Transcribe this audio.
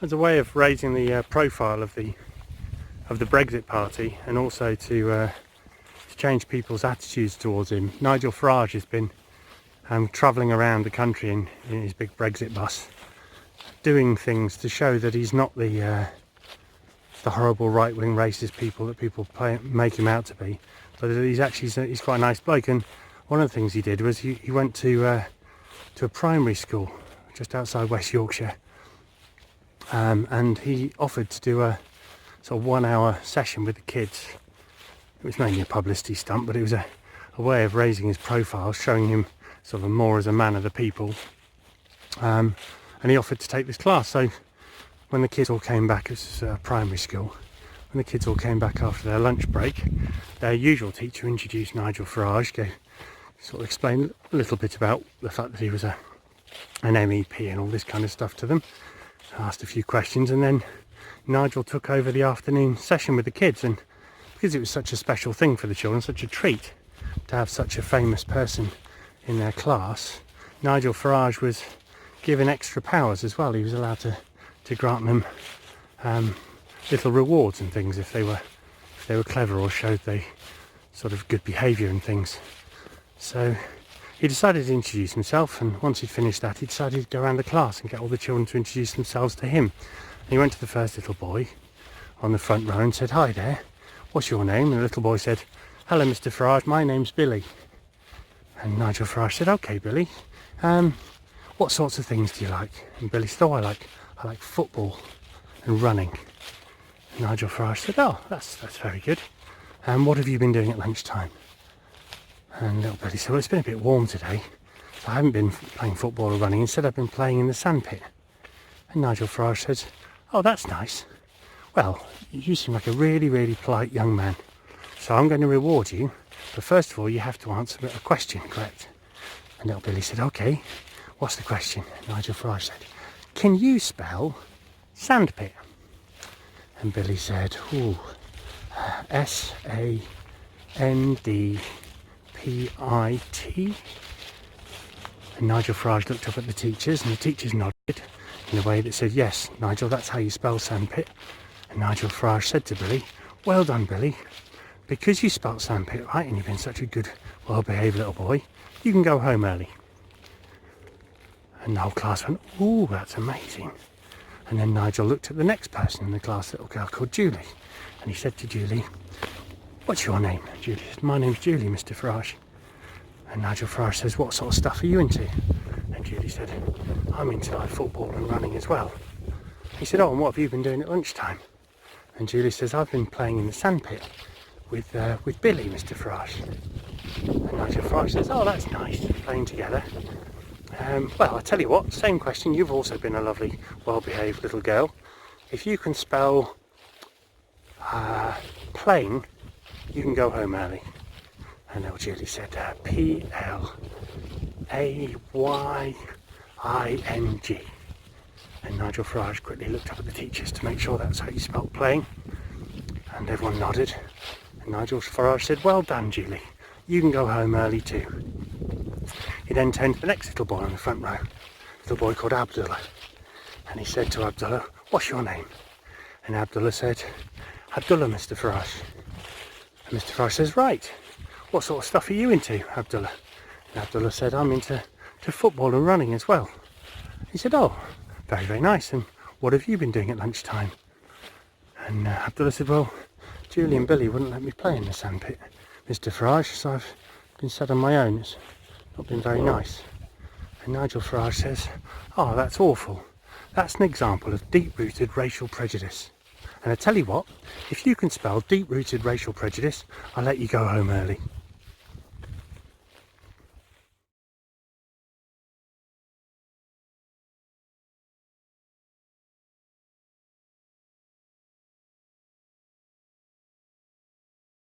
as a way of raising the profile of the Brexit Party, and also to change people's attitudes towards him. Nigel Farage has been travelling around the country in his big Brexit bus, doing things to show that he's not the horrible right-wing racist people that people make him out to be, but that he's quite a nice bloke. And one of the things he did was he went to a primary school just outside West Yorkshire, and he offered to do a sort of 1 hour session with the kids. It was mainly a publicity stunt, but it was a way of raising his profile, showing him sort of more as a man of the people. And he offered to take this class. So when the kids all came back, it was primary school, when the kids all came back after their lunch break, their usual teacher introduced Nigel Farage, sort of explained a little bit about the fact that he was an MEP and all this kind of stuff to them, asked a few questions, and then Nigel took over the afternoon session with the kids. And because it was such a special thing for the children, such a treat to have such a famous person in their class, Nigel Farage was given extra powers as well. He was allowed to grant them little rewards and things if they were clever or showed they sort of good behaviour and things. So he decided to introduce himself, and once he'd finished that, he decided to go around the class and get all the children to introduce themselves to him. And he went to the first little boy on the front row and said, "Hi there, what's your name?" And the little boy said, "Hello, Mr. Farage, my name's Billy." And Nigel Farage said, "Okay, Billy, what sorts of things do you like?" And Billy said, "Oh, I like football and running." And Nigel Farage said, "Oh, that's very good. And what have you been doing at lunchtime?" And little Billy said, "Well, it's been a bit warm today, so I haven't been playing football or running. Instead, I've been playing in the sandpit." And Nigel Farage said, "Oh, that's nice. Well, you seem like a really, really polite young man, so I'm going to reward you. But first of all, you have to answer a question correct." And little Billy said, "Okay, what's the question?" And Nigel Farage said, "Can you spell sandpit?" And Billy said, "Ooh, SANDPIT." And Nigel Farage looked up at the teachers, and the teachers nodded in a way that said, "Yes, Nigel, that's how you spell sandpit." And Nigel Farage said to Billy, "Well done, Billy. Because you spelt sandpit right, and you've been such a good, well-behaved little boy, you can go home early." And the whole class went, "Ooh, that's amazing." And then Nigel looked at the next person in the class, a little girl called Julie. And he said to Julie, "What's your name?" And Julie said, "My name's Julie, Mr. Farage." And Nigel Farage says, "What sort of stuff are you into?" And Julie said, "I'm into like football and running as well." He said, "Oh, and what have you been doing at lunchtime?" And Julie says, "I've been playing in the sandpit with Billy, Mr. Farage." And Nigel Farage says, "Oh, that's nice, playing together. Well, I tell you what, same question, you've also been a lovely, well-behaved little girl. If you can spell playing, you can go home early." And little Julie said, PLAYING. And Nigel Farage quickly looked up at the teachers to make sure that's how you spelt playing. And everyone nodded. And Nigel Farage said, "Well done, Julie. You can go home early too." He then turned to the next little boy on the front row, a little boy called Abdullah. And he said to Abdullah, "What's your name?" And Abdullah said, "Abdullah, Mr. Farage." And Mr. Farage says, "Right, what sort of stuff are you into, Abdullah?" And Abdullah said, "I'm into football and running as well." He said, "Oh, very, very nice. And what have you been doing at lunchtime?" And Abdullah said, "Well, Julie and Billy wouldn't let me play in the sandpit, Mr. Farage, so I've been sat on my own. It's not been very nice." And Nigel Farage says, "Oh, that's awful. That's an example of deep-rooted racial prejudice. And I tell you what, if you can spell deep-rooted racial prejudice, I'll let you go home early."